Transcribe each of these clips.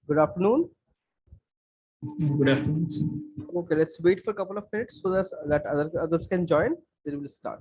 Good afternoon. Good afternoon, sir. Okay, let's wait for a couple of minutes so that others can join. Then we'll start.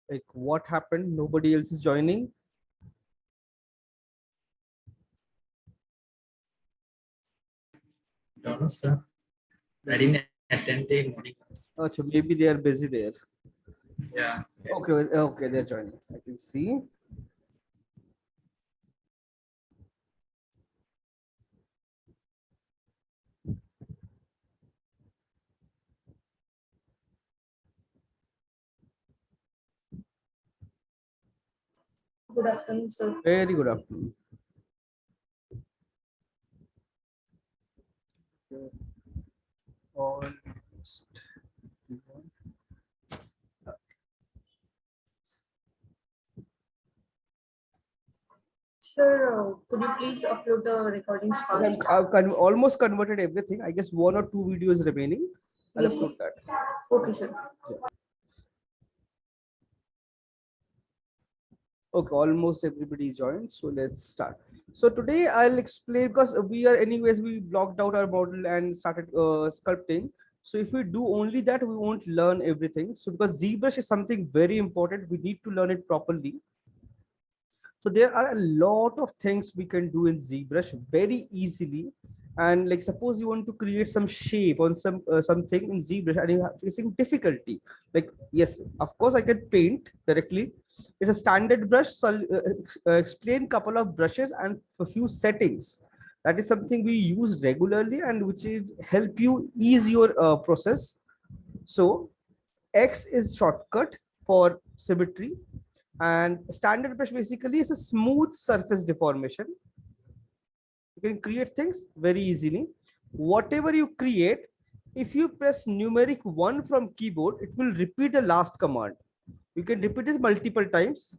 Like what happened? Nobody else is joining. Don't know, sir. I didn't attend the morning. So maybe they are busy there. Yeah. Okay, okay, they're joining. I can see. Good afternoon, sir. Very good afternoon. Almost. Sir, could you please upload the recordings fast? I've almost converted everything. I guess 1 or 2 videos remaining. I'll Yes, upload that. Okay, sir. Okay, almost everybody joined. So let's start. So today I'll explain because we blocked out our model and started sculpting. So if we do only that, we won't learn everything. So because ZBrush is something very important, we need to learn it properly. So there are a lot of things we can do in ZBrush very easily. And like suppose you want to create some shape on something in ZBrush and you are facing difficulty. Like yes, of course I can paint directly. It's a standard brush. So I'll explain couple of brushes and a few settings. That is something we use regularly and which is help you ease your process. So X is shortcut for symmetry, and standard brush basically is a smooth surface deformation. You can create things very easily. Whatever you create, if you press numeric 1 from keyboard, it will repeat the last command. You can repeat it multiple times.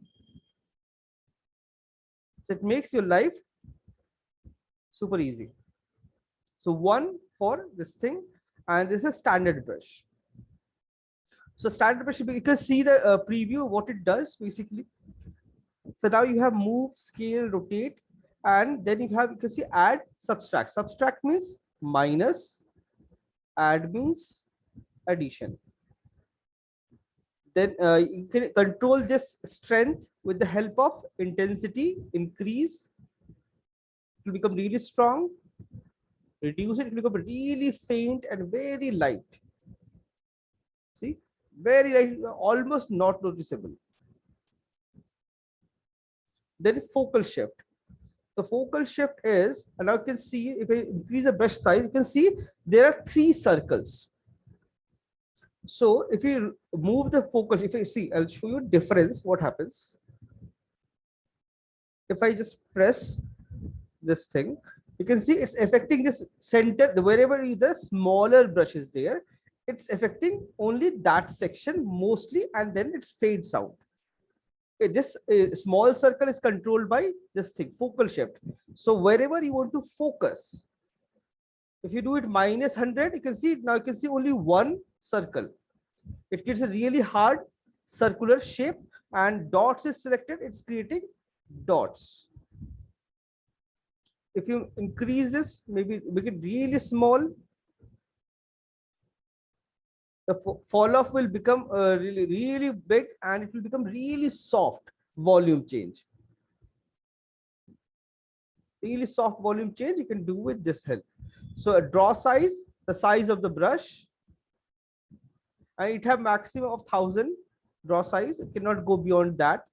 So it makes your life super easy. So 1 for this thing, and this is standard brush. So standard brush, you can see the preview, what it does basically. So now you have move, scale, rotate, and then you can see add, subtract. Subtract means minus, add means addition. Then you can control this strength with the help of intensity, increase. It will become really strong. Reduce it will become really faint and very light. See, very light, almost not noticeable. Then focal shift. The focal shift is, and now you can see if I increase the brush size, you can see there are 3 circles. So if you move the focus, if you see, I'll show you difference, what happens. If I just press this thing, you can see it's affecting this center, wherever the smaller brush is there, it's affecting only that section mostly, and then it fades out. Okay, this small circle is controlled by this thing, focal shift. So wherever you want to focus, if you do it -100, you can see now, you can see only one circle. It gives a really hard circular shape, and dots is selected, it's creating dots. If you increase this, maybe make it really small, the fall off will become really big, and it will become really soft volume change. Really soft volume change you can do with this help. So a draw size, the size of the brush, and it have maximum of 1000 draw size. It cannot go beyond that.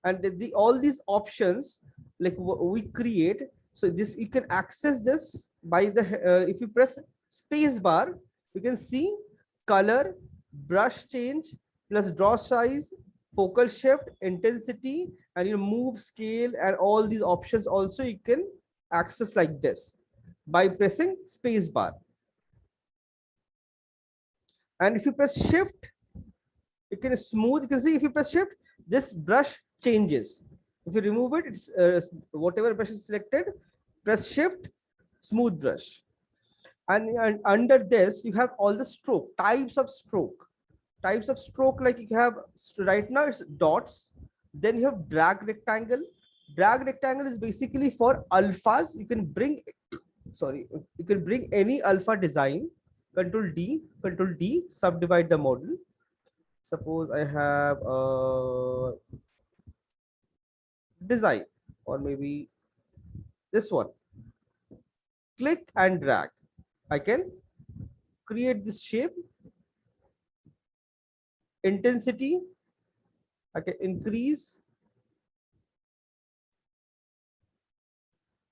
And all these options like we create, so this you can access this by the if you press space bar, you can see color, brush change, plus draw size, focal shift, intensity, and you move scale, and all these options also you can access like this by pressing space bar. And if you press shift, you can smooth. You can see if you press shift, this brush changes. If you remove it, it's whatever brush is selected, press shift, smooth brush. And under this, you have all the stroke, types of stroke. Types of stroke, like you have right now, it's dots. Then you have drag rectangle. Drag rectangle is basically for alphas. You can bring, sorry, you can bring any alpha design. Control D, subdivide the model. Suppose I have a design, or maybe this one. Click and drag. I can create this shape. Intensity, I can increase.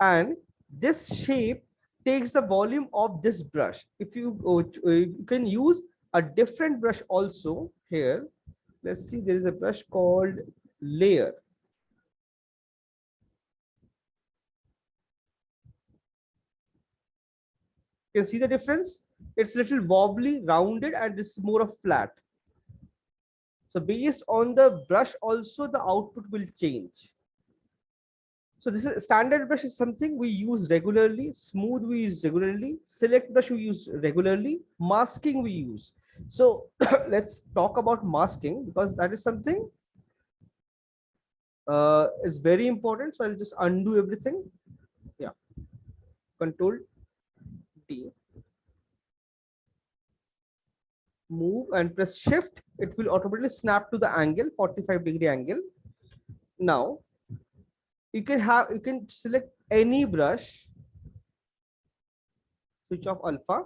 And this shape takes the volume of this brush. If you you can use a different brush also here. Let's see, there is a brush called layer. You can see the difference. It's a little wobbly, rounded, and this is more of flat. So based on the brush also, the output will change. So this is standard brush is something we use regularly, smooth we use regularly, select brush we use regularly, masking we use. So let's talk about masking, because that is something is very important. So I'll just undo everything. Yeah, Control D. Move and press shift, it will automatically snap to the angle, 45-degree angle. Now you can select any brush, switch off alpha,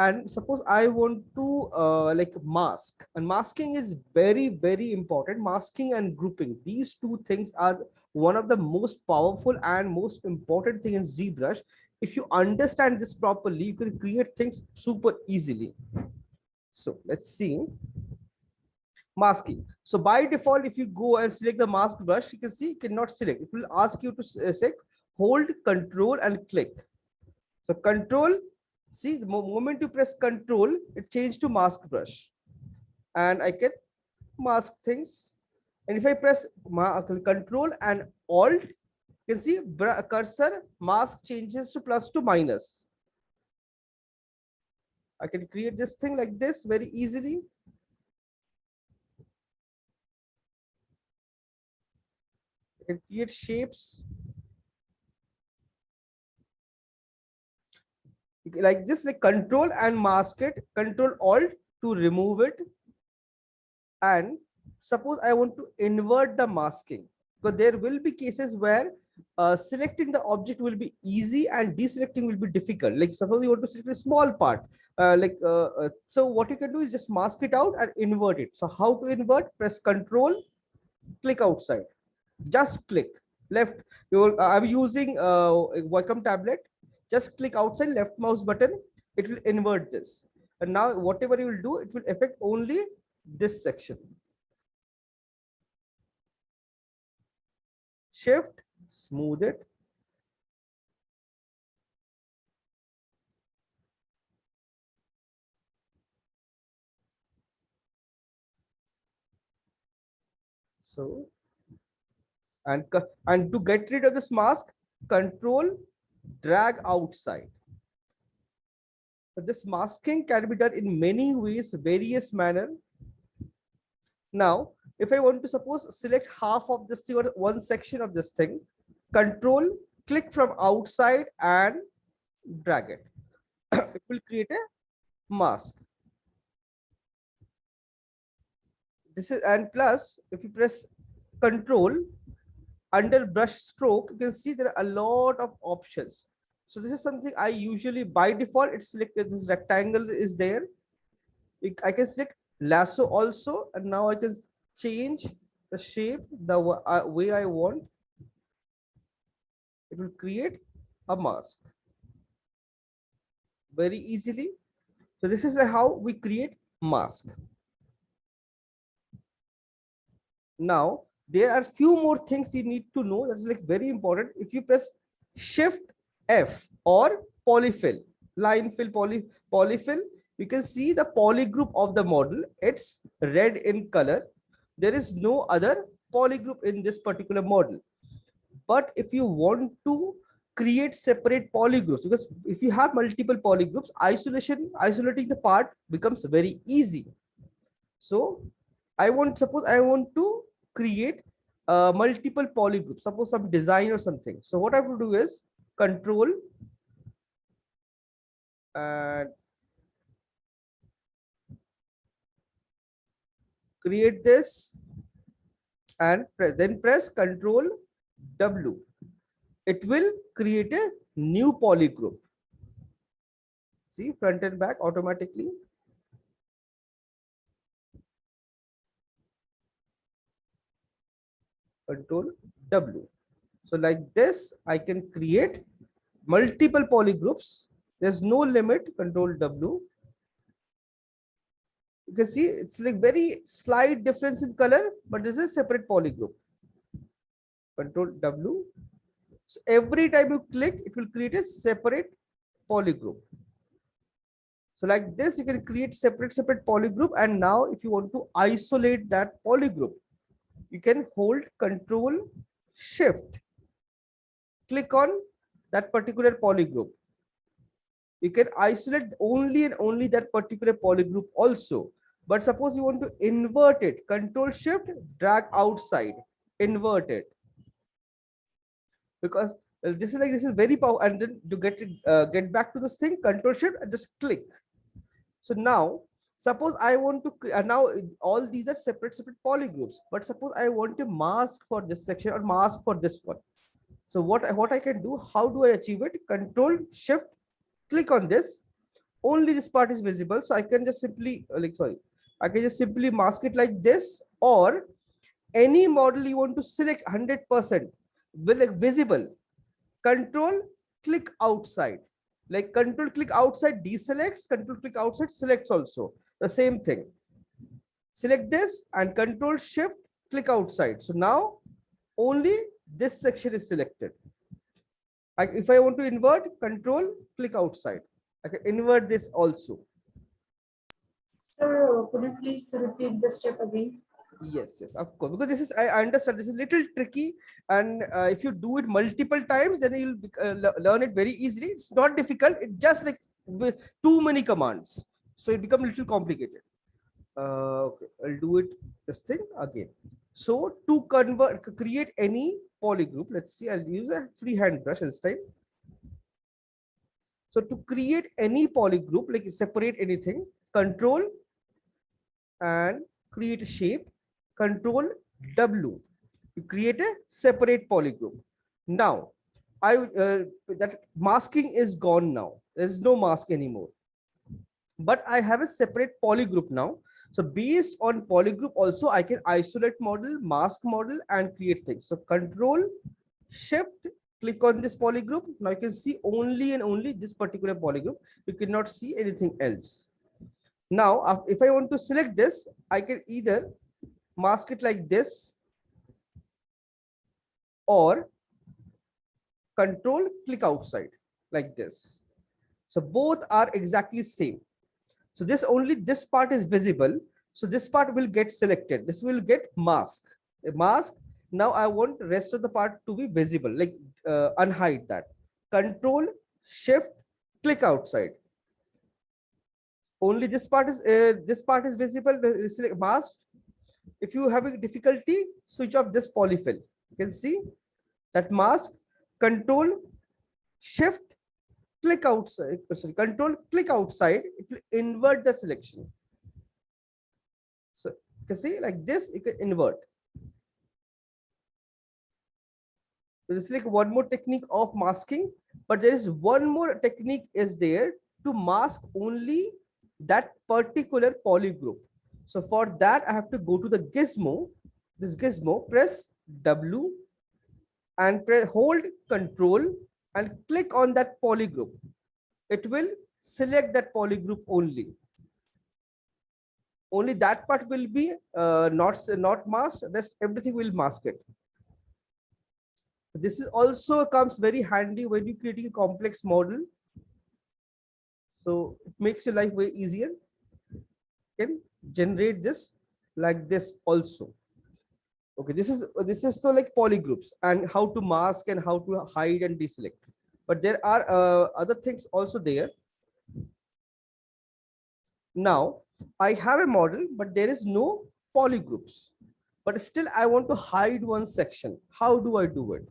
and suppose I want to like mask, and masking is very important. Masking and grouping, these two things are one of the most powerful and most important thing in ZBrush. If you understand this properly, you can create things super easily. So let's see masking. So by default, if you go and select the mask brush, you can see you cannot select. It will ask you to select, hold, control, and click. So control, see the moment you press control, it changed to mask brush, and I can mask things. And if I press control and alt, you can see cursor mask changes to plus to minus. I can create this thing like this very easily. I can create shapes like this, like control and mask it, control alt to remove it. And suppose I want to invert the masking, because there will be cases where selecting the object will be easy and deselecting will be difficult. Like suppose you want to select a small part, so what you can do is just mask it out and invert it. So how to invert? Press control, click outside, just click left. I'm using Wacom tablet. Just click outside, left mouse button, it will invert this. And now whatever you will do, it will affect only this section. Shift, smooth it. So, and to get rid of this mask, control drag outside. But this masking can be done in many ways, various manner. Now, if I want to suppose select half of this thing or one section of this thing, control click from outside and drag it. It will create a mask. This is, and plus if you press control under brush stroke, you can see there are a lot of options. So this is something I usually by default it's selected. This rectangle is there. I can select lasso also, and now I can change the shape the way I want. It will create a mask very easily. So this is how we create mask. Now there are few more things you need to know that's like very important. If you press Shift F or polyfill, line fill, polyfill, you can see the polygroup of the model. It's red in color. There is no other polygroup in this particular model. But if you want to create separate polygroups, because if you have multiple polygroups, isolating the part becomes very easy. So suppose I want to create multiple polygroups, suppose some design or something. So what I have to do is control and create this and then press Control W. It will create a new polygroup. See, front and back automatically. Control W. So like this, I can create multiple polygroups. There's no limit. Control W. You can see it's like very slight difference in color, but this is a separate polygroup. Control W. So every time you click, it will create a separate polygroup. So like this, you can create separate polygroup. And now if you want to isolate that polygroup, you can hold Control Shift. Click on that particular polygroup. You can isolate only and only that particular polygroup also. But suppose you want to invert it, Control Shift, drag outside, invert it. Because this is very powerful. And then to get back to this thing, Control Shift and just click. So now suppose I want to now all these are separate polygroups, but suppose I want a mask for this section or mask for this one. So what I can do, how do I achieve it? Control Shift, click on this, only this part is visible. So I can just simply I can just simply mask it like this, or any model you want to select 100% will like visible. Control click outside, like control click outside deselects, control click outside selects also the same thing. Select this and Control Shift click outside. So now only this section is selected. If I want to invert, Control click outside, I can invert this also. Sir, could you please repeat the step again? Yes, of course, because this is, I understand this is little tricky, and if you do it multiple times, then you'll learn it very easily. It's not difficult. It's just like too many commands, so it becomes a little complicated. Okay, I'll do it this thing again. So to create any polygroup, let's see, I'll use a freehand brush this time. So to create any polygroup, like separate anything, Control and create a shape, Control W, you create a separate polygroup. Now that masking is gone now. There's no mask anymore, but I have a separate polygroup now. So based on polygroup also, I can isolate model, mask model, and create things. So Control Shift click on this polygroup. Now you can see only and only this particular polygroup. You cannot see anything else. Now, if I want to select this, I can either mask it like this or control click outside like this. So both are exactly same. So this only this part is visible. So this part will get selected. This will get masked. Mask. Now I want rest of the part to be visible, like unhide that. Control Shift click outside. Only this part is visible. Select mask. If you have a difficulty, switch off this polyfill. You can see that mask. Control Shift click outside. Sorry, control click outside. It will invert the selection. So you can see like this, you can invert. So this is like one more technique of masking, but there is one more technique is there to mask only that particular polygroup. So for that, I have to go to the gizmo, this gizmo, press W and hold Control and click on that polygroup. It will select that polygroup only. Only that part will be not masked. Rest everything will mask it. This is also comes very handy when you're creating a complex model. So it makes your life way easier. You can generate this like this also. Okay, this is so like polygroups and how to mask and how to hide and deselect. But there are other things also there. Now I have a model, but there is no polygroups. But still I want to hide one section. How do I do it?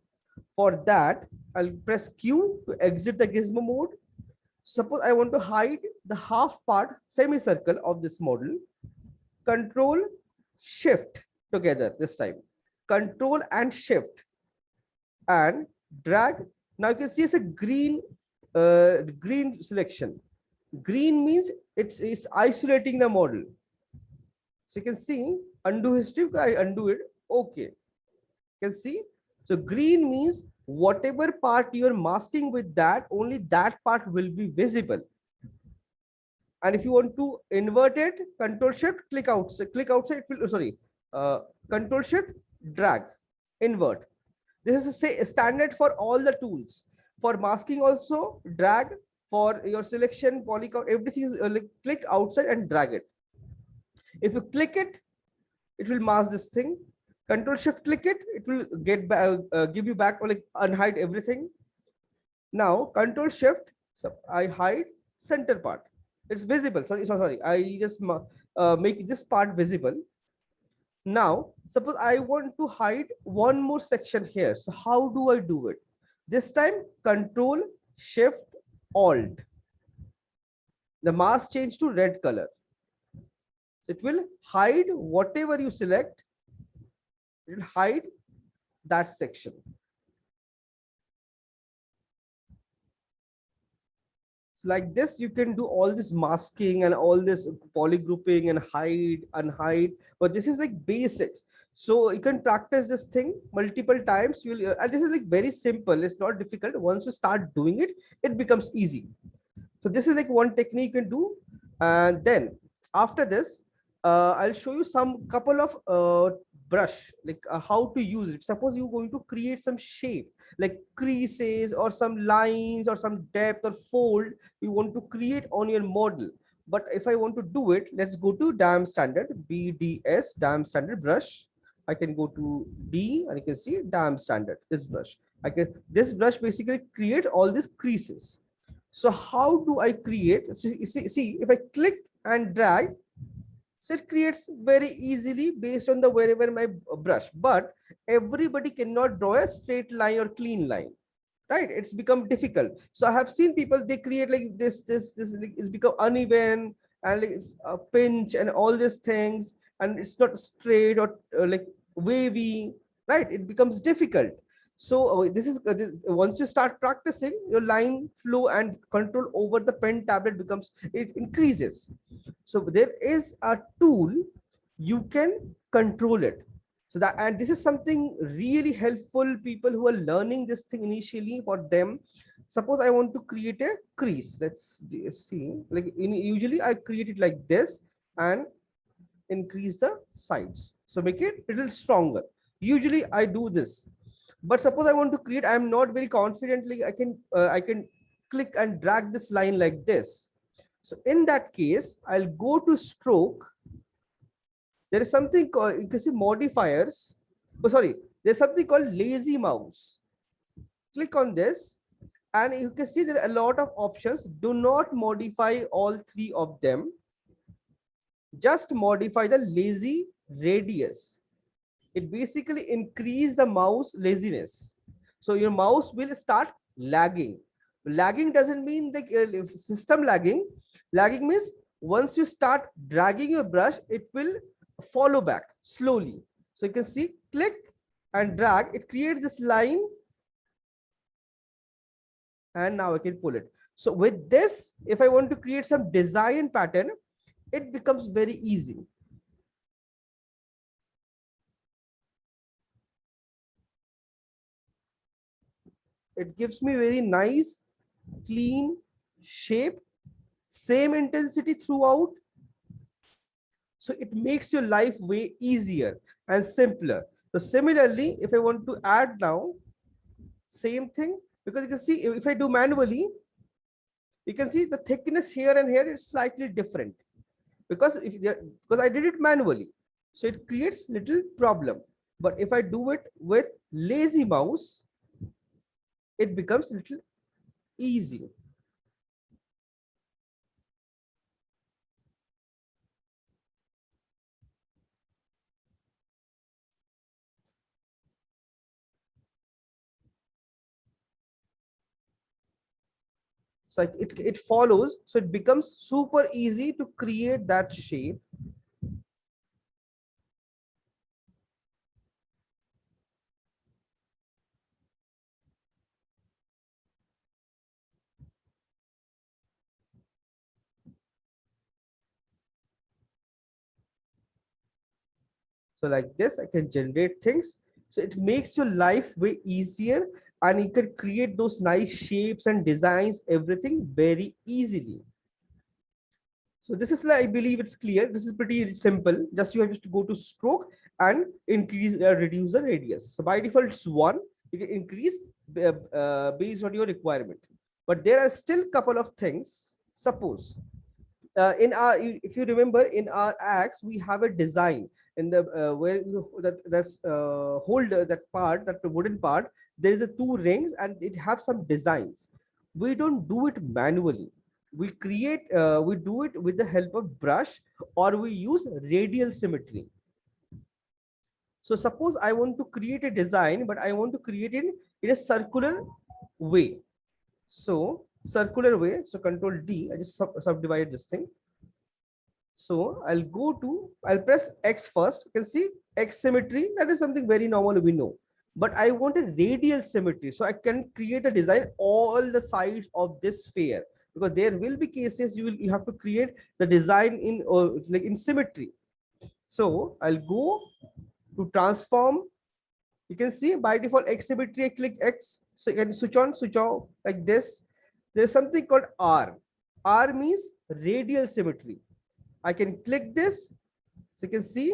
For that, I'll press Q to exit the gizmo mode. Suppose I want to hide the half part semicircle of this model. Control Shift together this time. Control and Shift and drag. Now you can see it's a green selection. Green means it's isolating the model. So you can see undo history. I undo it. Okay. You can see. So green means whatever part you're masking with that, only that part will be visible. And if you want to invert it, Control Shift, click outside, it will, Control Shift, drag, invert. This is a standard for all the tools. For masking also, drag. For your selection, polycount, everything is click outside and drag it. If you click it, it will mask this thing. Control Shift click it, it will get back, give you back or like unhide everything. Now Control Shift, so I hide center part. It's visible. Sorry. I just make this part visible. Now suppose I want to hide one more section here. So how do I do it? This time Control Shift Alt. The mask change to red color. So it will hide whatever you select. It will hide that section. So like this, you can do all this masking and all this polygrouping and hide, unhide. But this is like basics. So you can practice this thing multiple times. You'll and this is like very simple. It's not difficult. Once you start doing it, it becomes easy. So this is like one technique you can do. And then after this, I'll show you some couple of brush, like how to use it. Suppose you're going to create some shape like creases or some lines or some depth or fold you want to create on your model. But if I want to do it, let's go to DAM standard, BDS, DAM standard brush. I can go to D and you can see DAM standard, this brush. This brush basically create all these creases. So how do I create? So see, if I click and drag, so it creates very easily based on the wherever my brush, but everybody cannot draw a straight line or clean line, right? It's become difficult. So I have seen people, they create like this it's become uneven and like it's a pinch and all these things, and it's not straight or like wavy, right? It becomes difficult. So this is once you start practicing, your line flow and control over the pen tablet it increases. So there is a tool you can control it. So that, and this is something really helpful people who are learning this thing initially for them. Suppose I want to create a crease. Let's see, like usually I create it like this and increase the sides. So make it a little stronger. Usually I do this, but suppose I want to create, I'm not very confidently, I can click and drag this line like this. So in that case, I'll go to stroke. There is something called, you can see modifiers. Oh, sorry, there's something called lazy mouse. Click on this and you can see there are a lot of options. Do not modify all three of them. Just modify the lazy radius. It basically increase the mouse laziness. So your mouse will start lagging. Lagging doesn't mean like system lagging. Lagging means once you start dragging your brush, it will follow back slowly. So you can see, click and drag, it creates this line, and now I can pull it. So with this, if I want to create some design pattern, it becomes very easy. It gives me very nice, clean shape, same intensity throughout. So it makes your life way easier and simpler. So similarly, if I want to add now, same thing, because you can see if I do manually, you can see the thickness here and here is slightly different because because I did it manually. So it creates little problem. But if I do it with lazy mouse, it becomes little easy. So it follows, so it becomes super easy to create that shape. So like this, I can generate things. So it makes your life way easier and you can create those nice shapes and designs, everything very easily. So this is like, I believe it's clear. This is pretty simple. Just you have to go to stroke and increase, reduce the radius. So by default, it's 1. You can increase based on your requirement. But there are still couple of things. Suppose in our, if you remember, in our axe we have a design in the where that's hold that part, that wooden part, there is a 2 rings and it have some designs. We don't do it manually. We create, we do it with the help of brush, or we use radial symmetry. So suppose I want to create a design, but I want to create it in a circular way. So circular way, so control D, I just subdivided this thing. So I'll press X first. You can see X symmetry, that is something very normal, we know. But I want a radial symmetry. So I can create a design all the sides of this sphere, because there will be cases you have to create the design in, or it's like in symmetry. So I'll go to transform. You can see by default X symmetry, I click X. So you can switch on, switch off like this. There's something called R. R means radial symmetry. I can click this. So you can see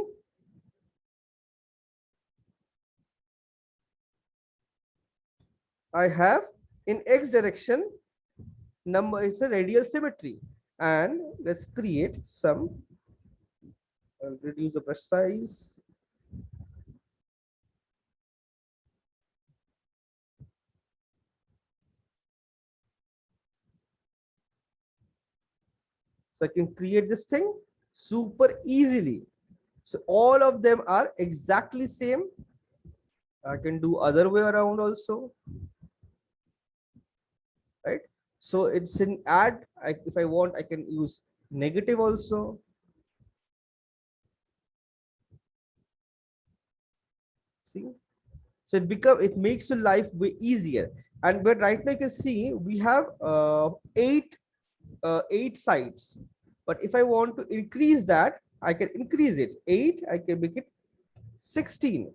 I have in X direction number is a radial symmetry. And let's create some, I'll reduce the brush size. So I can create this thing super easily. So all of them are exactly same. I can do other way around also, right? So it's in add. If I want, I can use negative also. See, so it makes your life way easier. And but right now you can see we have 8 sides. But if I want to increase that, I can increase it 8. I can make it 16.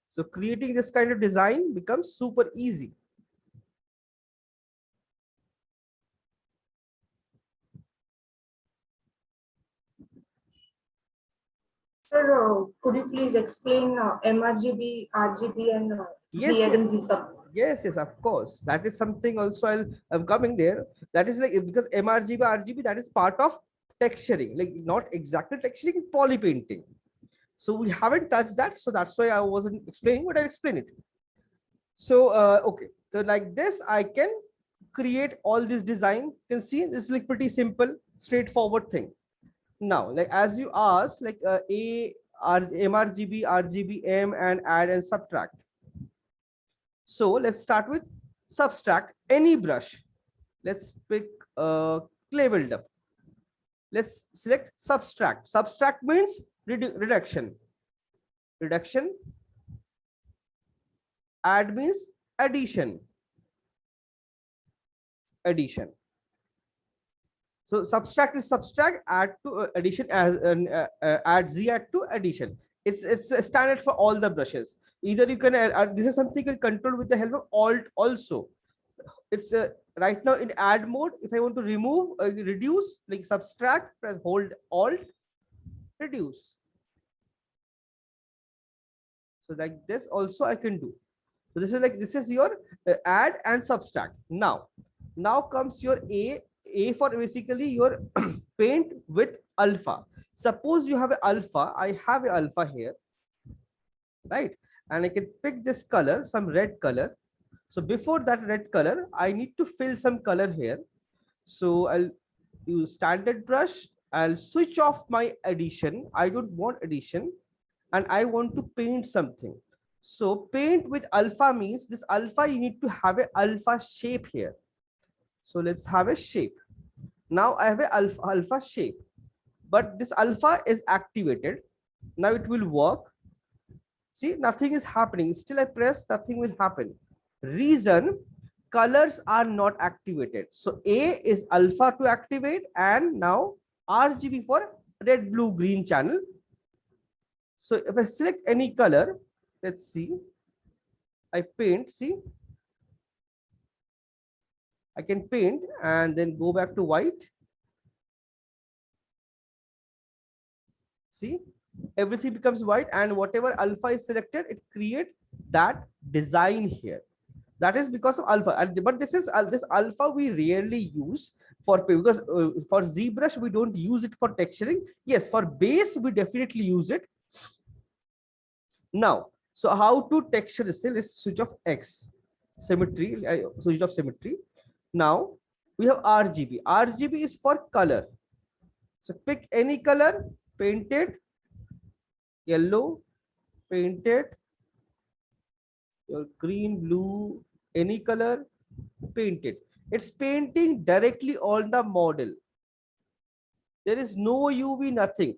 So creating this kind of design becomes super easy. Sir, could you please explain MRGB, RGB, and Yes, ZL and yes. ZSub? Yes, of course. That is something also I'm coming there. That is like, because MRGB, RGB, that is part of texturing, like not exactly texturing, poly painting. So we haven't touched that. So that's why I wasn't explaining, but I'll explain it. So, okay. So like this, I can create all this design. You can see this is like pretty simple, straightforward thing. Now, like as you asked, like MRGB, RGB, M, and add and subtract. So let's start with subtract any brush. Let's pick clay buildup. Let's select subtract. Subtract means reduction. Reduction. Add means addition. Addition. So subtract is subtract, add to addition as add z add to addition. It's a standard for all the brushes. Either you can this is something you can control with the help of alt also. It's right now in add mode. If I want to remove reduce, like subtract, press hold alt, reduce. So like this also I can do. So this is like, this is your add and subtract. Now comes your A for basically your paint with alpha. Suppose you have an alpha, I have an alpha here, right? And I can pick this color, some red color. So before that red color, I need to fill some color here. So I'll use standard brush. I'll switch off my addition. I don't want addition, and I want to paint something. So paint with alpha means this alpha, you need to have a alpha shape here. So let's have a shape. Now I have a alpha shape, but this alpha is activated. Now it will work. See, nothing is happening. Still I press, nothing will happen. Reason, colors are not activated. So A is alpha to activate, and now RGB for red, blue, green channel. So if I select any color, let's see, I paint, see, I can paint and then go back to white. See, everything becomes white, and whatever alpha is selected, it create that design here. That is because of alpha. But this is this alpha we rarely use for, because for ZBrush we don't use it for texturing. Yes, for base we definitely use it. Now, so how to texture this thing? Let's switch off X symmetry. Switch off symmetry. Now we have RGB. RGB is for color. So pick any color, paint it, yellow, paint it, your green, blue, any color, paint it. It's painting directly on the model. There is no UV, nothing.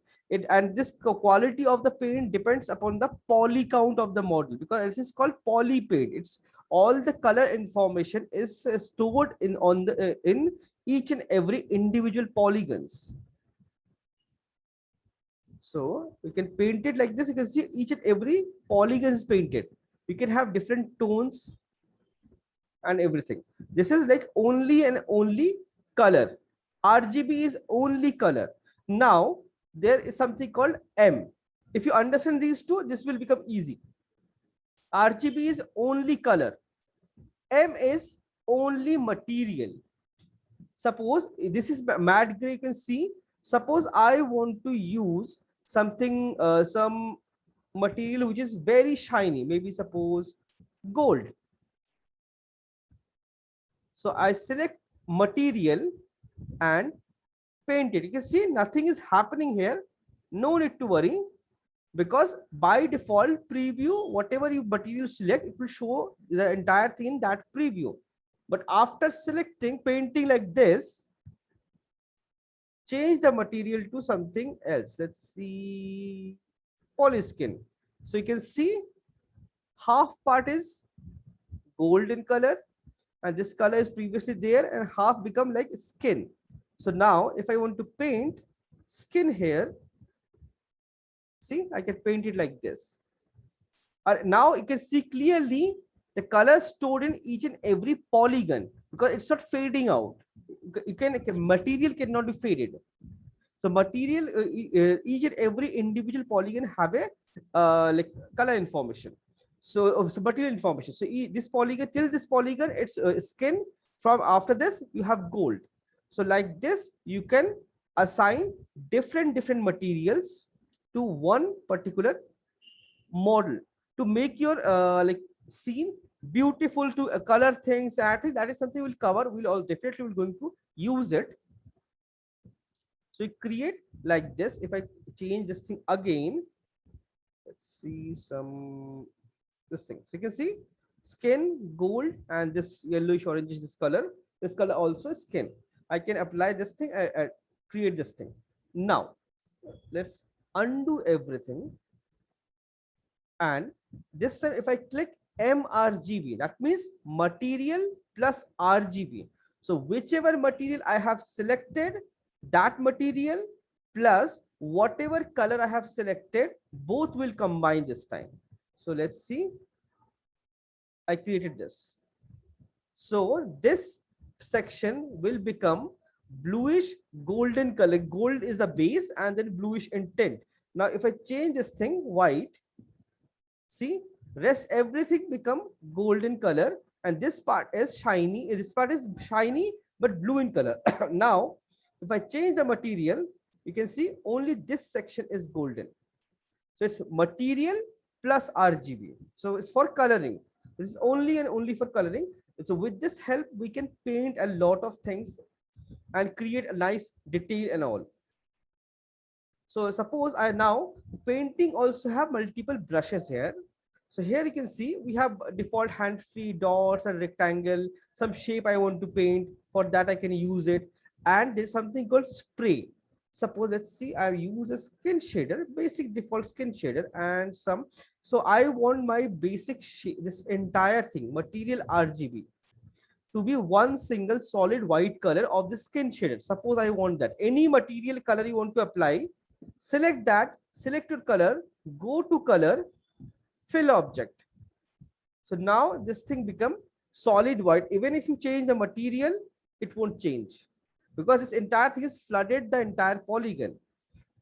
And this quality of the paint depends upon the poly count of the model, because this is called poly paint. It's all the color information is stored in in each and every individual polygons. So we can paint it like this. You can see each and every polygon is painted. You can have different tones and everything. This is like only and only color. RGB is only color. Now there is something called M. If you understand these two, this will become easy. RGB is only color. M is only material. Suppose this is matte gray, you can see. Suppose I want to use something, some material which is very shiny, maybe suppose gold. So I select material and paint it. You can see nothing is happening here. No need to worry, because by default preview, whatever you material select, it will show the entire thing in that preview. But after selecting painting like this, change the material to something else. Let's see, polyskin. So you can see half part is gold in color, and this color is previously there, and half become like skin. So now if I want to paint skin here, see, I can paint it like this. Now you can see clearly the color stored in each and every polygon, because it's not fading out. Material cannot be faded. So material, each and every individual polygon have a like color information. So material information. So this polygon, till this polygon, it's skin. From after this, you have gold. So like this, you can assign different materials to one particular model to make your like scene beautiful, to color things. I think that is something we'll cover. We'll all definitely will going to use it. So you create like this. If I change this thing again, let's see some this thing. So you can see skin, gold, and this yellowish orange is this color. This color also skin. I can apply this thing, create this thing. Now let's undo everything. And this time if I click MRGB, that means material plus RGB. So whichever material I have selected, that material plus whatever color I have selected, both will combine this time. So let's see. I created this. So this section will become bluish golden color. Gold is the base and then bluish in tint. Now if I change this thing white, see, rest everything become golden color, and this part is shiny. This part is shiny but blue in color. Now if I change the material, you can see only this section is golden. So it's material plus RGB. So it's for coloring. This is only and only for coloring. So with this help, we can paint a lot of things and create a nice detail and all. So suppose I now painting also have multiple brushes here. So here you can see we have default hand-free dots and rectangle, some shape I want to paint. For that I can use it. And there's something called spray. Suppose let's see, I use a skin shader, basic default skin shader, and some. So I want my basic this entire thing, material RGB, to be one single solid white color of the skin shader. Suppose I want that. Any material color you want to apply, select that, select your color, go to color, fill object. So now this thing become solid white. Even if you change the material, it won't change, because this entire thing is flooded the entire polygon.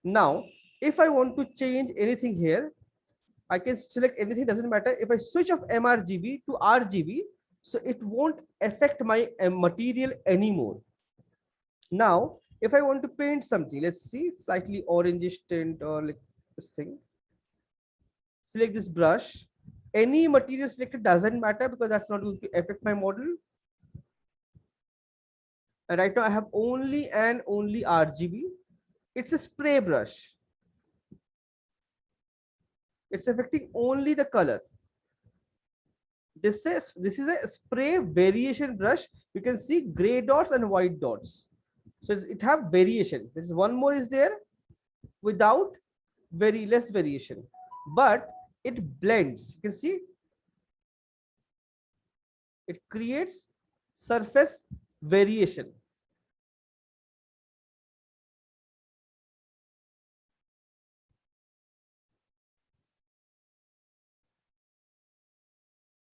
Now, if I want to change anything here, I can select anything, doesn't matter. If I switch off MRGB to RGB, so it won't affect my material anymore. Now, if I want to paint something, let's see, slightly orangish tint or like this thing. Select this brush. Any material selected doesn't matter, because that's not going to affect my model. And right now I have only and only RGB. It's a spray brush. It's affecting only the color. This is a spray variation brush. You can see gray dots and white dots. So it have variation. There's one more is there without very less variation, but it blends. You can see it creates surface variation.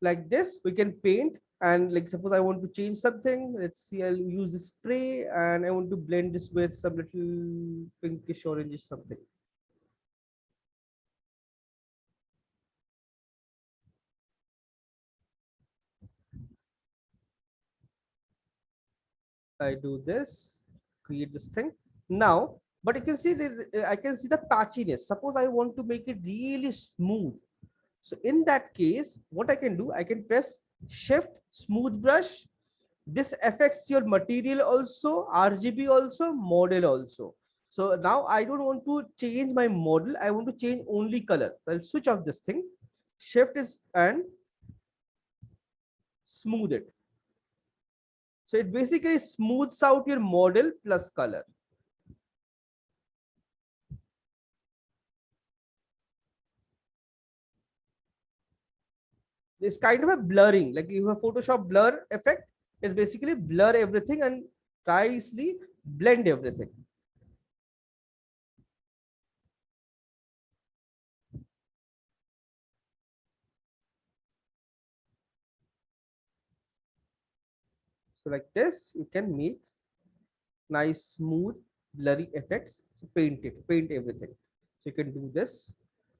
Like this, we can paint. And like suppose I want to change something. Let's see, I'll use the spray and I want to blend this with some little pinkish orangish something. I do this, create this thing. Now, but you can see this, I can see the patchiness. Suppose I want to make it really smooth. So in that case, what I can do, I can press Shift, smooth brush. This affects your material also, RGB also, model also. So now I don't want to change my model. I want to change only color. I'll switch off this thing. Shift is and smooth it. So it basically smooths out your model plus color. it's kind of a blurring, like you have Photoshop blur effect. It's basically blur everything and nicely blend everything. So like this, you can make nice, smooth, blurry effects. So paint it, paint everything. So you can do this.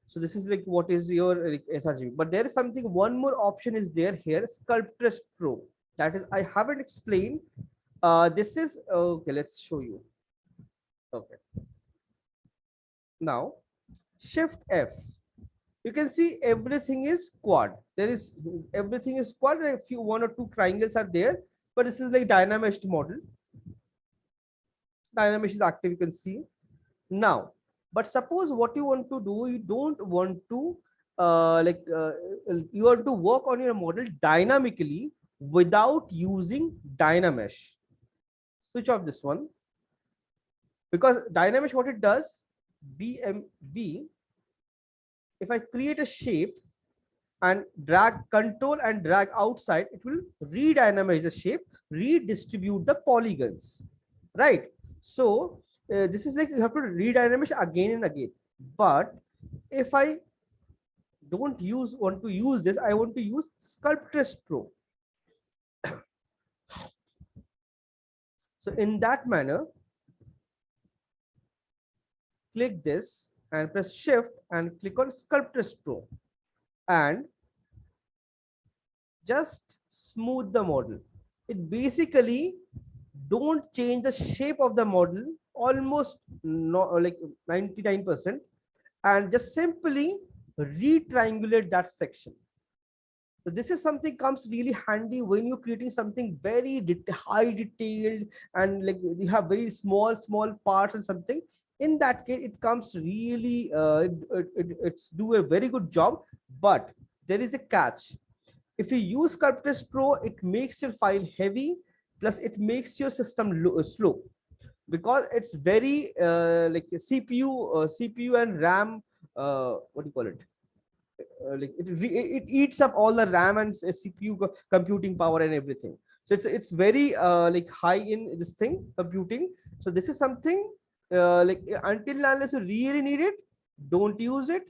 So this is like what is your like, sRGB. But there is something, one more option is there here, Sculptress Pro. That is, I haven't explained. This is okay. Let's show you. Okay. Now, Shift F. You can see everything is quad. There is everything is quad. A few one or two triangles are there, but this is like Dynamesh model. Dynamesh is active. You can see now. But suppose what you want to do, you don't want to you want to work on your model dynamically without using Dynamesh. Switch off this one, because Dynamesh, what it does, BMV, if I create a shape and drag, control and drag outside, it will redynamize the shape, redistribute the polygons, right? So this is like you have to redynamize again and again. But if I don't want to use this, I want to use Sculptress Pro. So in that manner, click this and press Shift and click on Sculptress Pro and just smooth the model. It basically don't change the shape of the model, almost like 99%, and just simply retriangulate that section. So this is something comes really handy when you're creating something very high detailed and like you have very small parts and something. In that case, it comes really it's do a very good job. But there is a catch. If you use Sculptress Pro, it makes your file heavy, plus it makes your system slow, because it's very like CPU and RAM. What do you call it? Like it eats up all the RAM and CPU computing power and everything. So it's very like high in this thing computing. So this is something like until unless you really need it, don't use it.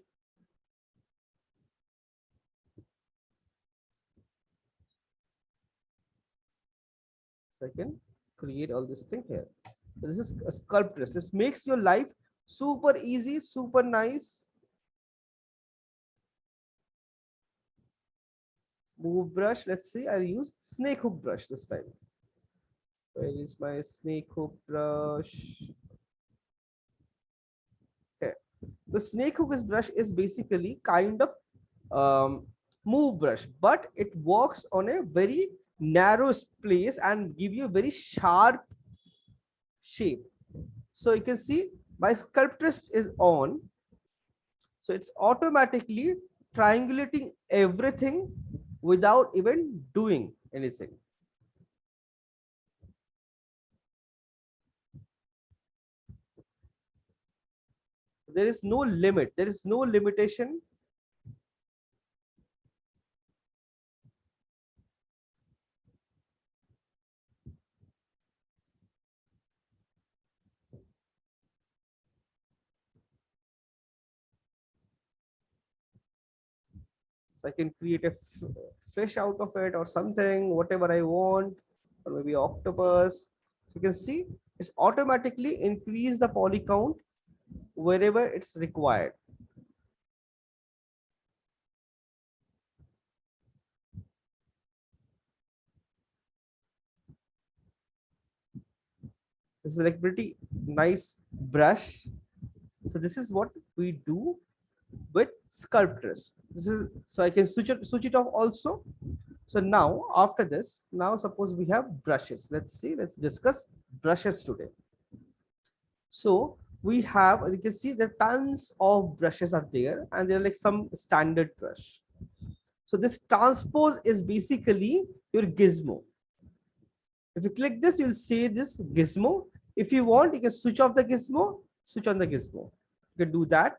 So I can create all this thing here. So this is a Sculptress. This makes your life super easy, super nice. Move brush. Let's see. I'll use snake hook brush this time. Where is my snake hook brush? Okay. The snake hook brush is basically kind of move brush, but it works on a very narrow place and give you a very sharp shape. So you can see my Sculptress is on. So it's automatically triangulating everything without even doing anything. There is no limit. There is no limitation. So I can create a fish out of it or something, whatever I want, or maybe octopus. You can see it's automatically increase the poly count wherever it's required. This is like pretty nice brush. So this is what we do with Sculptress. This is so I can switch it off also. So now after this, now suppose we have brushes. Let's see, let's discuss brushes today. So we have, you can see there are tons of brushes are there, and they're like some standard brush. So this transpose is basically your gizmo. If you click this, you'll see this gizmo. If you want, you can switch off the gizmo, switch on the gizmo. You can do that.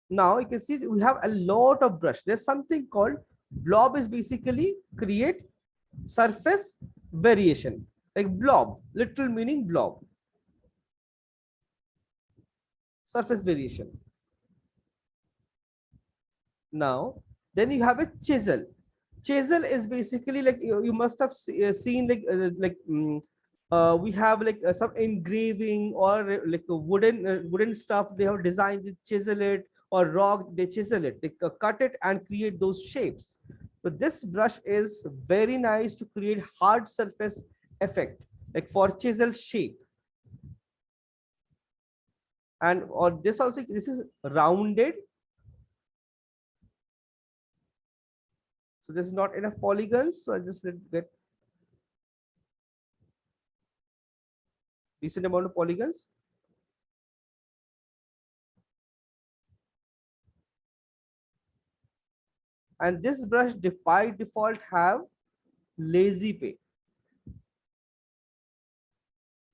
Now you can see we have a lot of brush. There's something called Blob is basically create surface variation, like blob, literal meaning blob, surface variation. Now, then you have a chisel. Chisel is basically like you must have seen we have like some engraving or like a wooden stuff. They have designed, they chisel it, or rock, they chisel it, they cut it and create those shapes. But this brush is very nice to create hard surface effect, like for chisel shape. And or this also, this is rounded. So there's not enough polygons, so I just let get decent amount of polygons. And this brush by default have lazy pay.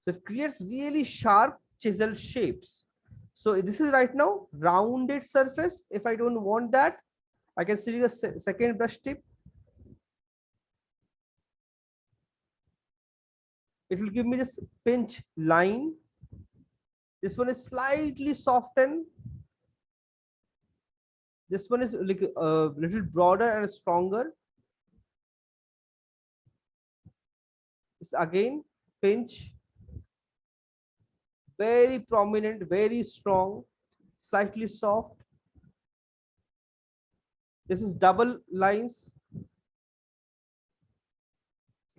So it creates really sharp chisel shapes. So this is right now rounded surface. If I don't want that, I can select a second brush tip. It will give me this pinch line. This one is slightly softened. This one is like a little broader and stronger. It's again pinch, very prominent, very strong, slightly soft. This is double lines. You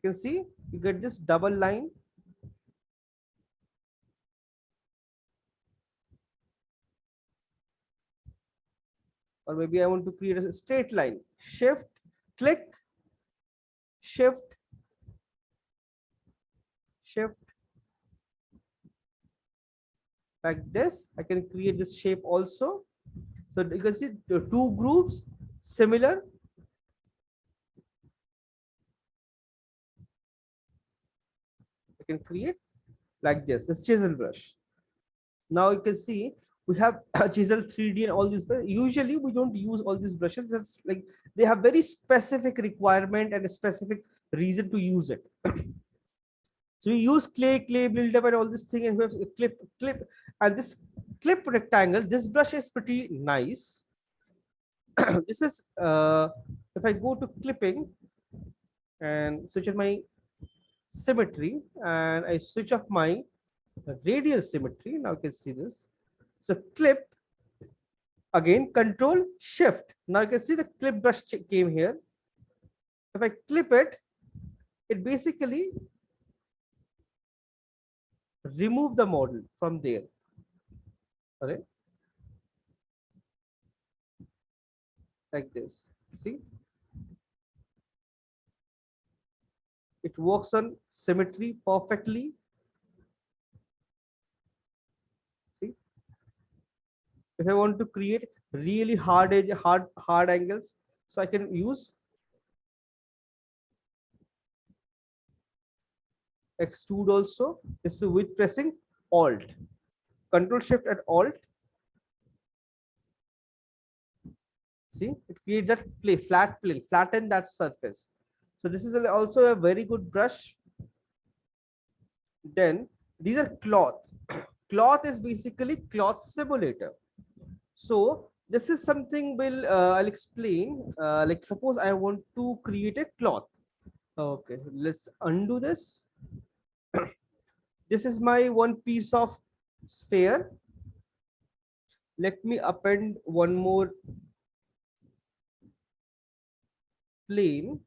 can see you get this double line. Or maybe I want to create a straight line. Shift, click, shift, shift. Like this, I can create this shape also. So you can see the two grooves similar. I can create like this chisel brush. Now you can see we have chisel 3D and all these. Usually we don't use all these brushes. That's like they have very specific requirement and a specific reason to use it. So we use clay buildup and all this thing, and we have clip, and this clip rectangle. This brush is pretty nice. This is if I go to clipping and switch on my symmetry, and I switch off my radial symmetry. Now you can see this. So clip, again control shift. Now you can see the clip brush came here. If I clip it, it basically remove the model from there. Okay, like this. See, it works on symmetry perfectly. See, if I want to create really hard edge, hard angles, so I can use extrude also. This is with pressing Alt, Control Shift and Alt. See, it creates that flat plane, flatten that surface. So this is also a very good brush. Then these are cloth. Cloth is basically cloth simulator. So this is something I'll explain. Like suppose I want to create a cloth. Okay, let's undo this. This is my one piece of sphere. Let me append one more plane,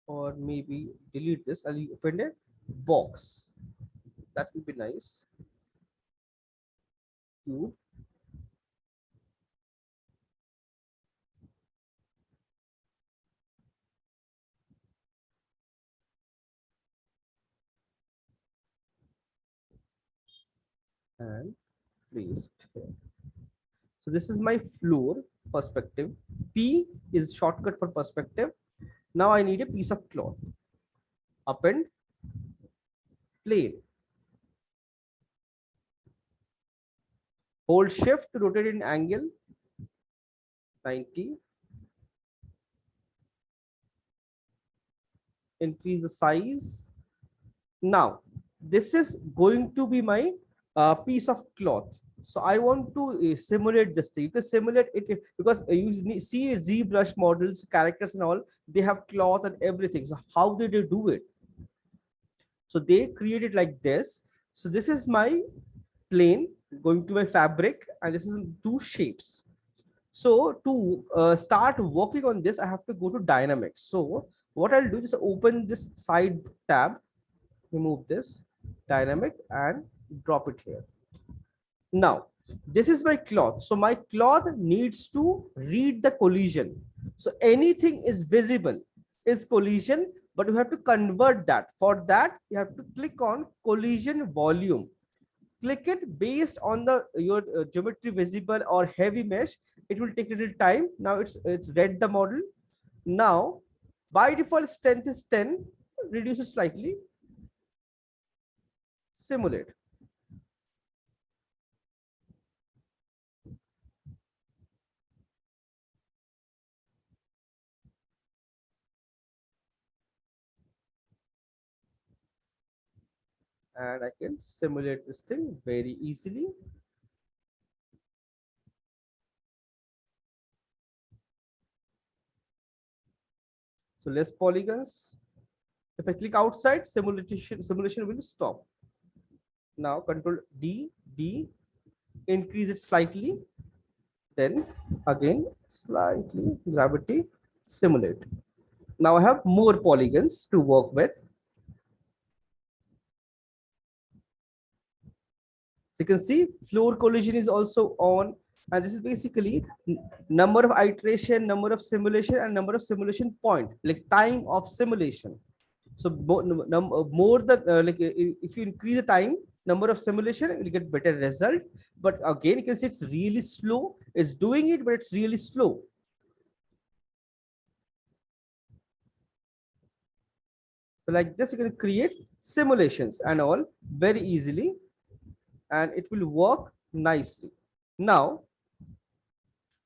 or maybe delete this. I'll append a box. That will be nice. Cube. And place it here. So this is my floor perspective. P is shortcut for perspective. Now I need a piece of cloth. Append plane. Hold shift to rotate in angle. 90. Increase the size. Now, this is going to be my piece of cloth. So I want to simulate this thing. You can simulate it because see ZBrush models, characters and all, they have cloth and everything. So how did they do it? So they create it like this. So this is my plane going to my fabric, and this is two shapes. So to start working on this, I have to go to dynamics. So what I'll do is open this side tab, remove this dynamic and drop it here. Now, this is my cloth. So my cloth needs to read the collision. So anything is visible is collision, but you have to convert that. For that, you have to click on collision volume. Click it based on the your geometry visible or heavy mesh. It will take a little time. Now it's read the model. Now, by default strength is 10. Reduce it slightly. Simulate. And I can simulate this thing very easily. So less polygons. If I click outside, simulation will stop. Now Control D, increase it slightly. Then again slightly gravity, simulate. Now I have more polygons to work with. So you can see floor collision is also on, and this is basically number of iteration, number of simulation, and number of simulation point, like time of simulation. So more the if you increase the time, number of simulation, you will get better result. But again, you can see it's really slow. It's doing it, but it's really slow. So like this, you can create simulations and all very easily, and it will work nicely. Now,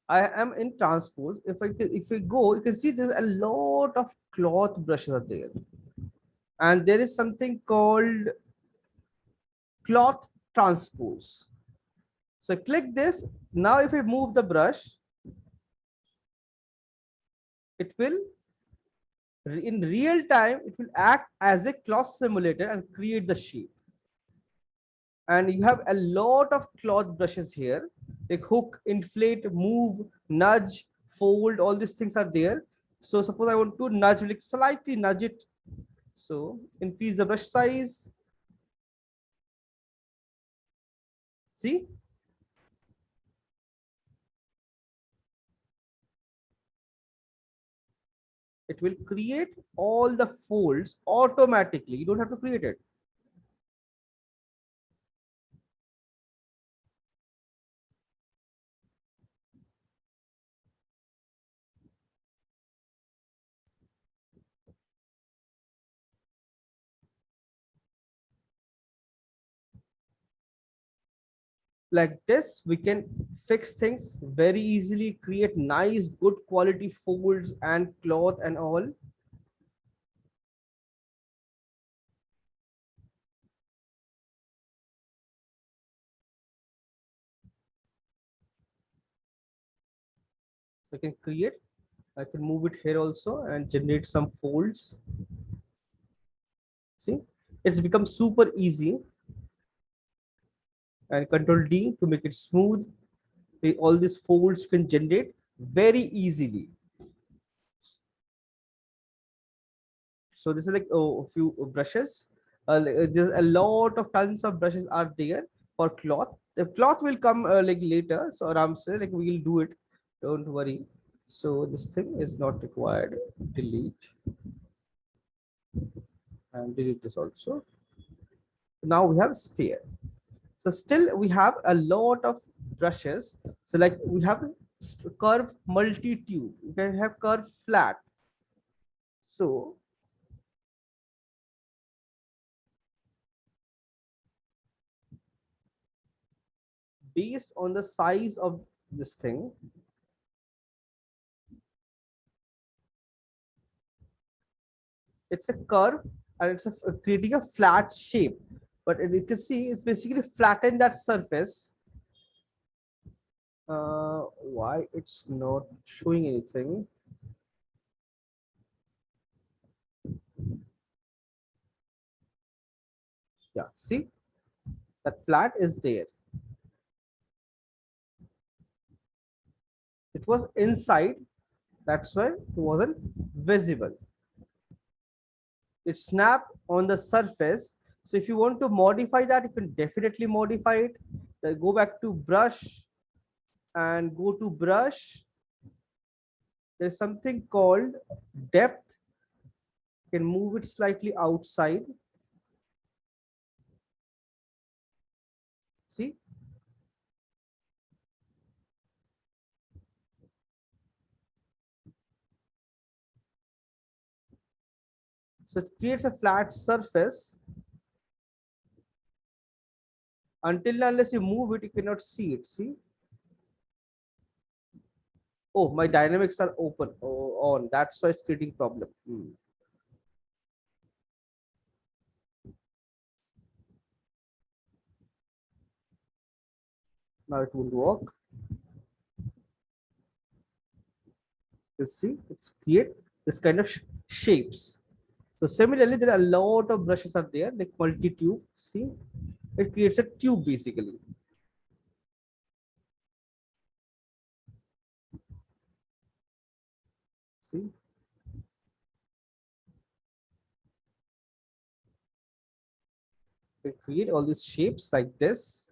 I am in transpose. If we go, you can see there's a lot of cloth brushes are there, and there is something called cloth transpose. So click this. Now, if I move the brush, it will in real time it will act as a cloth simulator and create the shape. And you have a lot of cloth brushes here, like hook, inflate, move, nudge, fold, all these things are there. So suppose I want to nudge, like slightly nudge it. So increase the brush size. See? It will create all the folds automatically. You don't have to create it. Like this, we can fix things very easily, create nice, good quality folds and cloth and all. So I can create, I can move it here also and generate some folds. See, it's become super easy. And Control D to make it smooth. All these folds can generate very easily. So this is like a few brushes. There's a lot of tons of brushes are there for cloth. The cloth will come like later. So Aram say like we will do it. Don't worry. So this thing is not required. Delete and delete this also. Now we have sphere. So still we have a lot of brushes. So like we have curve multi-tube. You can have curve flat. So based on the size of this thing, It's a curve and it's creating a flat shape. But you can see it's basically flatten that surface. Why it's not showing anything? Yeah, see that flat is there. It was inside, that's why it wasn't visible. It snapped on the surface. So if you want to modify that, you can definitely modify it. Then go back to brush and go to brush. There's something called depth. You can move it slightly outside. See? So it creates a flat surface. Until unless you move it, you cannot see it. See? Oh, my dynamics are open on. That's why it's creating problem. Now it will work. You see, it's create this kind of shapes. So similarly, there are a lot of brushes are there, like multi-tube. See, it creates a tube basically. See, it create all these shapes like this.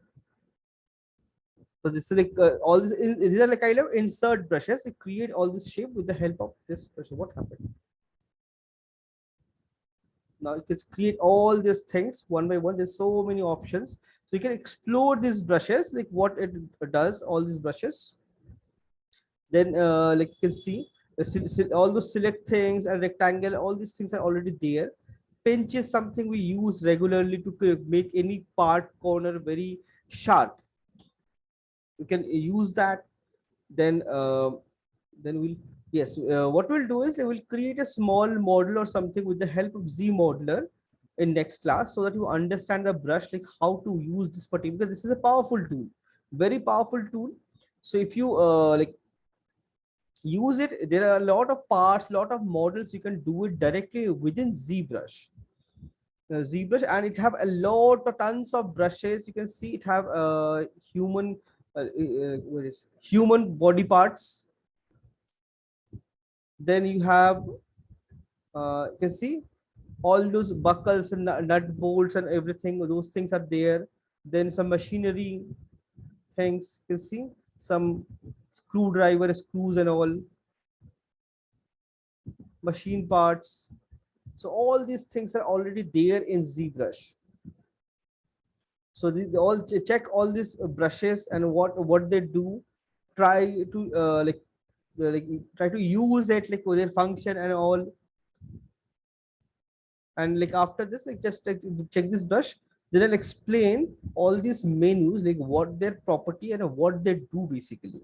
So this is like all these are like kind of insert brushes. You create all this shape with the help of this brush. What happened? Now you can create all these things one by one. There's so many options. So you can explore these brushes, like what it does, all these brushes. Then like you can see all those select things and rectangle, all these things are already there. Pinch is something we use regularly to make any part corner very sharp. You can use that. Then we'll, yes, what we'll do is we'll create a small model or something with the help of Z modeler in next class, so that you understand the brush, like how to use this particular, because this is a powerful tool, very powerful tool. So if you like use it, there are a lot of parts, lot of models, you can do it directly within ZBrush. ZBrush, and it have a lot of tons of brushes. You can see it have human what is human body parts. Then you have you can see all those buckles and nut bolts and everything, those things are there. Then some machinery things, you can see some screwdriver screws and all machine parts. So all these things are already there in ZBrush. So all check all these brushes and what they do. Try to like try to use it, like their function and all. And like after this, like just like, check this brush. Then I'll explain all these menus, like what their property and what they do basically.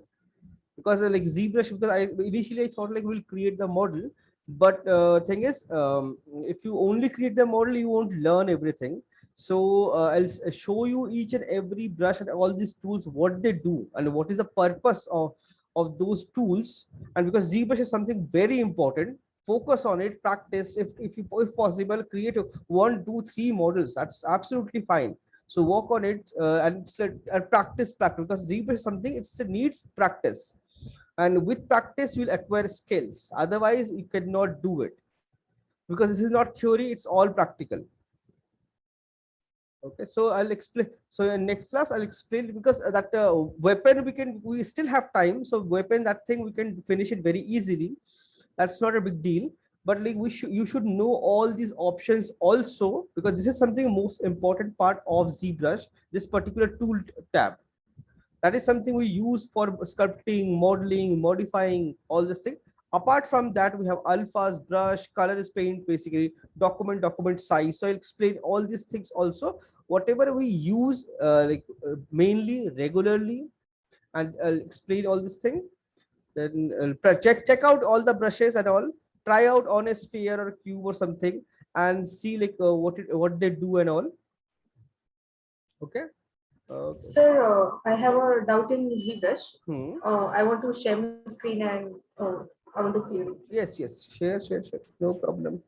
Because like ZBrush, because I initially I thought like we'll create the model, but thing is, if you only create the model, you won't learn everything. So I'll show you each and every brush and all these tools, what they do and what is the purpose of those tools. And because ZBrush is something very important, focus on it, practice. If possible, create 1, 2, 3 models. That's absolutely fine. So work on it and practice, because ZBrush is something, it needs practice, and with practice you'll acquire skills. Otherwise you cannot do it, because this is not theory, it's all practical. Okay, so I'll explain. So in next class I'll explain, because that weapon we still have time. So weapon, that thing we can finish it very easily. That's not a big deal. But like you should know all these options also, because this is something most important part of ZBrush, this particular tool tab. That is something we use for sculpting, modeling, modifying, all this thing. Apart from that, we have alphas, brush, colors, paint, basically document size. So I'll explain all these things also. Whatever we use mainly regularly, and I'll explain all this thing. Then check out all the brushes and all. try out on a sphere or cube or something and see like what they do and all. Okay. Sir, I have a doubt in ZBrush. Hmm. I want to share my screen and I want to clear it. Yes, yes, share, no problem.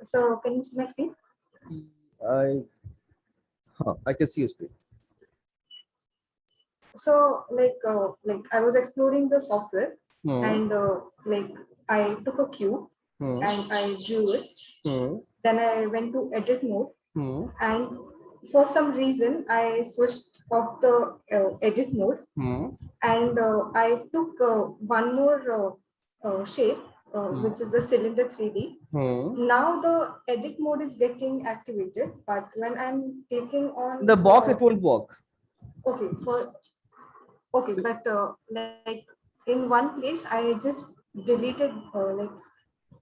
So can you see my screen? I can see your screen. So like I was exploring the software Hmm. and like I took a cube Hmm. and I drew it. Hmm. Then I went to edit mode Hmm. and for some reason I switched off the edit mode Hmm. and I took one more shape which is the cylinder 3D. Hmm. Now the edit mode is getting activated, but when I'm clicking on The box, it won't work. okay, but like in one place I just deleted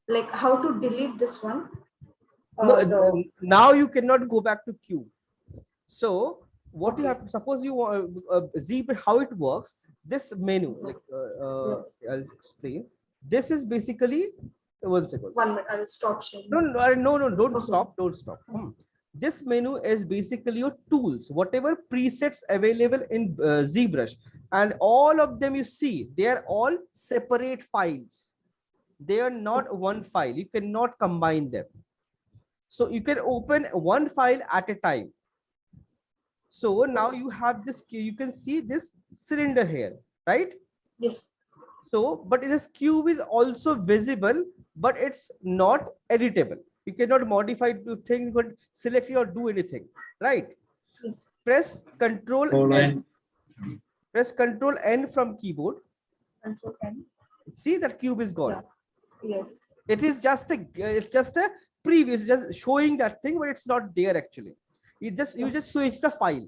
like how to delete this one. No, The now you cannot go back to cube. So what you okay, have to suppose you want Z, how it works. This menu, like yeah. I'll explain. This is basically 1 second. 1 minute, I'll stop sharing. No, don't Okay. stop, don't stop. This menu is basically your tools, whatever presets available in ZBrush, and all of them you see, they are all separate files. They are not one file. You cannot combine them. So you can open one file at a time. So now you have this, you can see this cylinder here, right? Yes. So, but this cube is also visible, but it's not editable. You cannot modify to things, but select or do anything, right? Yes. Press Control N. Press Control N from keyboard. Control N. See that cube is gone. Yeah. Yes. It is just a, it's just a previous, just showing that thing, but it's not there actually. You just switch the file.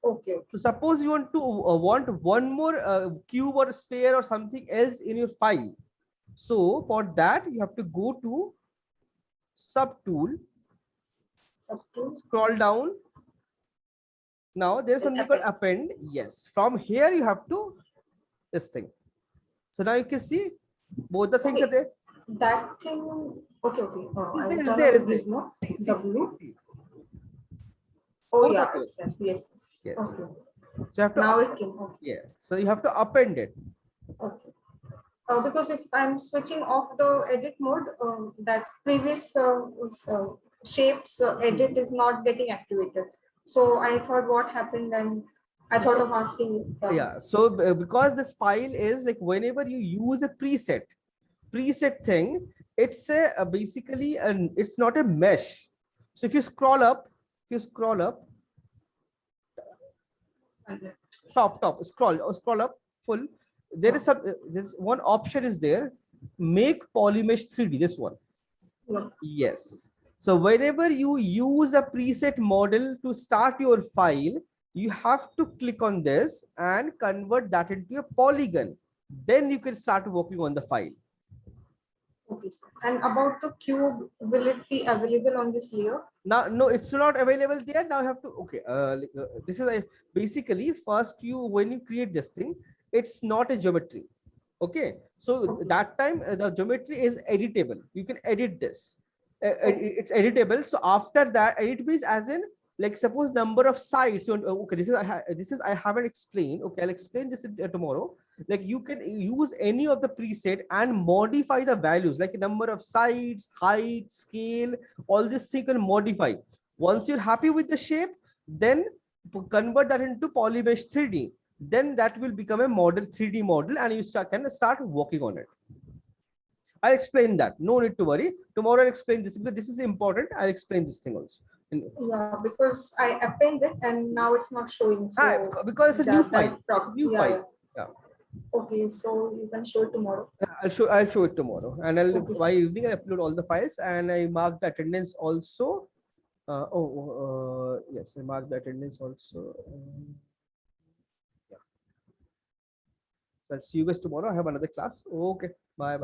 Okay. So suppose you want to want one more cube or sphere or something else in your file. So for that you have to go to subtool, scroll down. Now there is something called append. Yes, from here you have to this thing. So now you can see both the things are there. That thing. Okay. Okay. Is there? W. Oh Both yeah. are there. Yes. Yes. Okay. So you have to Now it came. Okay. yeah. So you have to append it. Okay. Because if I'm switching off the edit mode, that previous shapes edit is not getting activated. So I thought what happened and I thought of asking. Yeah. So because this file is like whenever you use a preset thing, it's a basically an it's not a mesh. So if you scroll up, top scroll up full, there is some there's one option is there, make polymesh 3D, this one. Yes. So whenever you use a preset model to start your file, you have to click on this and convert that into a polygon, then you can start working on the file. Okay. And about the cube, will it be available on this layer? Now no, it's not available there. Now you have to okay this is a basically first you when you create this thing, it's not a geometry. Okay, so that time the geometry is editable, you can edit this. It's editable. So after that, edit means as in like suppose number of sides. Okay, this is I haven't explained. Okay, I'll explain this tomorrow. Like you can use any of the preset and modify the values like number of sides, height, scale, all this thing can modify. Once you're happy with the shape, then convert that into polymesh 3D. Then that will become a model 3D model and you can start working on it. I'll explain that. No need to worry. Tomorrow I'll explain this because this is important. I'll explain this thing also. Yeah, because I append it and now it's not showing. So because it's a new file. It's a new file. Yeah. Okay, so you can show it tomorrow. I'll show it tomorrow, and by evening I upload all the files and I mark the attendance also. Yes, I mark the attendance also. Yeah. So I'll see you guys tomorrow. I have another class. Okay. Bye.